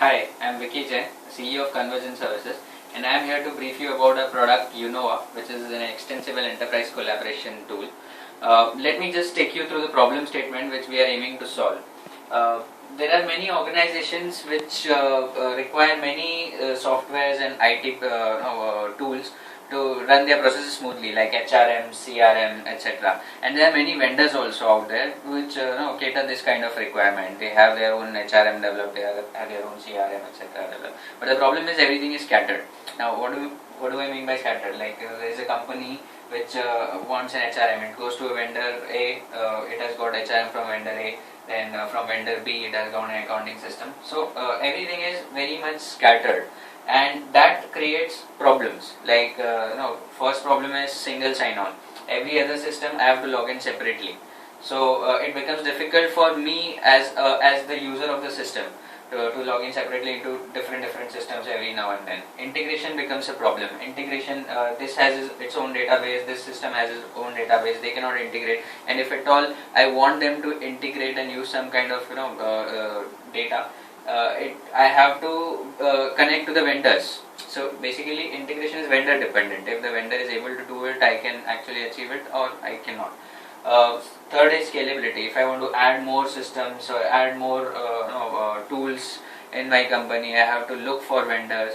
Hi, I'm Vicky Jain, CEO of Convergence Services, and I'm here to brief you about our product uKnowva, which is an extensible enterprise collaboration tool. Let me just take you through the problem statement which we are aiming to solve. There are many organizations which require many softwares and IT tools to run their processes smoothly, like HRM, CRM, etc. And there are many vendors also out there which cater this kind of requirement. They have their own HRM developed, they have their own CRM, etc. developed. But the problem is everything is scattered. Now, what do I mean by scattered? Like there is a company which wants an HRM. It goes to a vendor A. It has got HRM from vendor A. Then from vendor B, it has got an accounting system. So everything is very much scattered. And that creates problems. Like first problem is single sign-on. Every other system I have to log in separately. So it becomes difficult for me as the user of the system to log in separately into different systems every now and then. Integration becomes a problem. Integration, this has its own database. This system has its own database. They cannot integrate. And if at all I want them to integrate and use some kind of data. I have to connect to the vendors. So basically integration is vendor dependent. If the vendor is able to do it, I can actually achieve it, or I cannot. Third is scalability. If I want to add more systems or add more tools in my company, I have to look for vendors.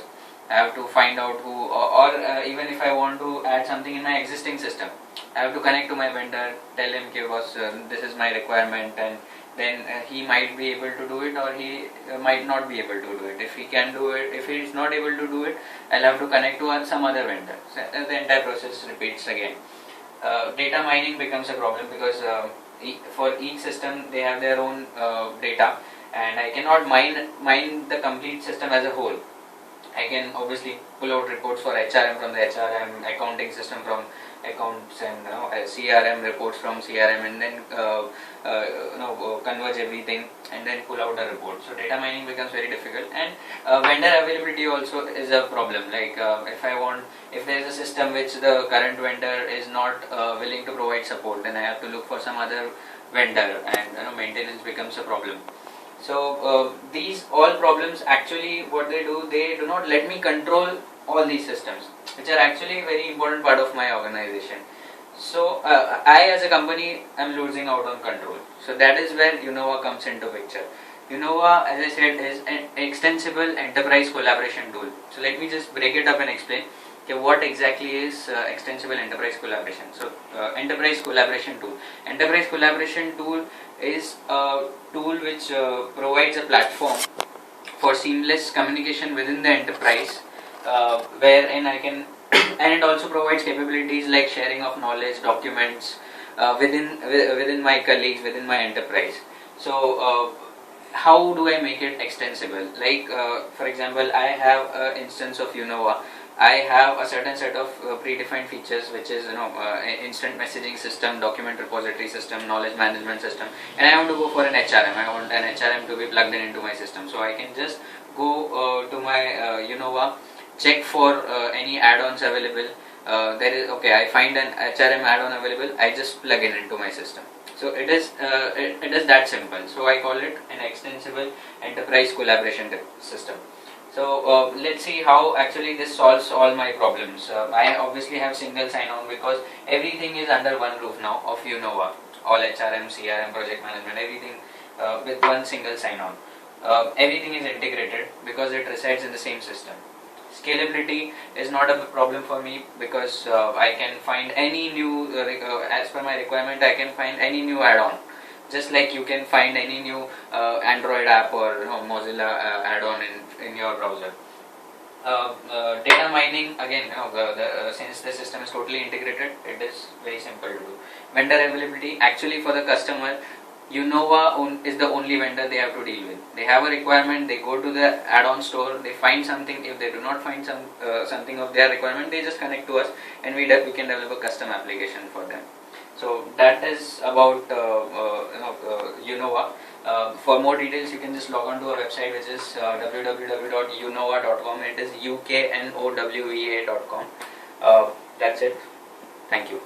I have to find out who, or even if I want to add something in my existing system, I have to connect to my vendor, tell him, okay, boss, this is my requirement, and then he might be able to do it, or he might not be able to do it. If he can do it, if he is not able to do it, I'll have to connect to some other vendor. So the entire process repeats again. Data mining becomes a problem because for each system they have their own data, and I cannot mine the complete system as a whole. I can obviously pull out reports for HRM from the HRM, accounting system from accounts, and CRM reports from CRM, and then converge everything and then pull out a report. So data mining becomes very difficult, and vendor availability also is a problem. Like if there is a system which the current vendor is not willing to provide support, then I have to look for some other vendor, and maintenance becomes a problem. So these all problems, actually what they do not let me control all these systems, which are actually a very important part of my organization. So I as a company am losing out on control. So that is where uKnowva comes into picture. uKnowva, as I said, is an extensible enterprise collaboration tool. So let me just break it up and explain what exactly is extensible enterprise collaboration. So enterprise collaboration tool. Enterprise collaboration tool is a tool which provides a platform for seamless communication within the enterprise, wherein I can and it also provides capabilities like sharing of knowledge, documents within my colleagues, within my enterprise. So how do I make it extensible? Like for example, I have an instance of uKnowva. I have a certain set of predefined features, which is instant messaging system, document repository system, knowledge management system, and I want to go for an HRM. I want an HRM to be plugged into my system. So I can just go to my uKnowva, check for any add-ons available. I find an HRM add-on available. I just plug it into my system. So it is that simple. So I call it an extensible enterprise collaboration system. So let's see how actually this solves all my problems. I obviously have single sign-on because everything is under one roof now of uKnowva. All HRM, CRM, project management, everything with one single sign-on. Everything is integrated because it resides in the same system. Scalability is not a problem for me because I can find any new, as per my requirement, I can find any new add-on. Just like you can find any new Android app or Mozilla add-on in your browser. Data mining, again, since the system is totally integrated, it is very simple to do. Vendor availability, actually for the customer, uKnowva is the only vendor they have to deal with. They have a requirement, they go to the add-on store, they find something. If they do not find something of their requirement, they just connect to us, and we can develop a custom application for them. So that is about uKnowva. For more details, you can just log on to our website, which is www.uknowva.com. It is uknowva.com. That's it. Thank you.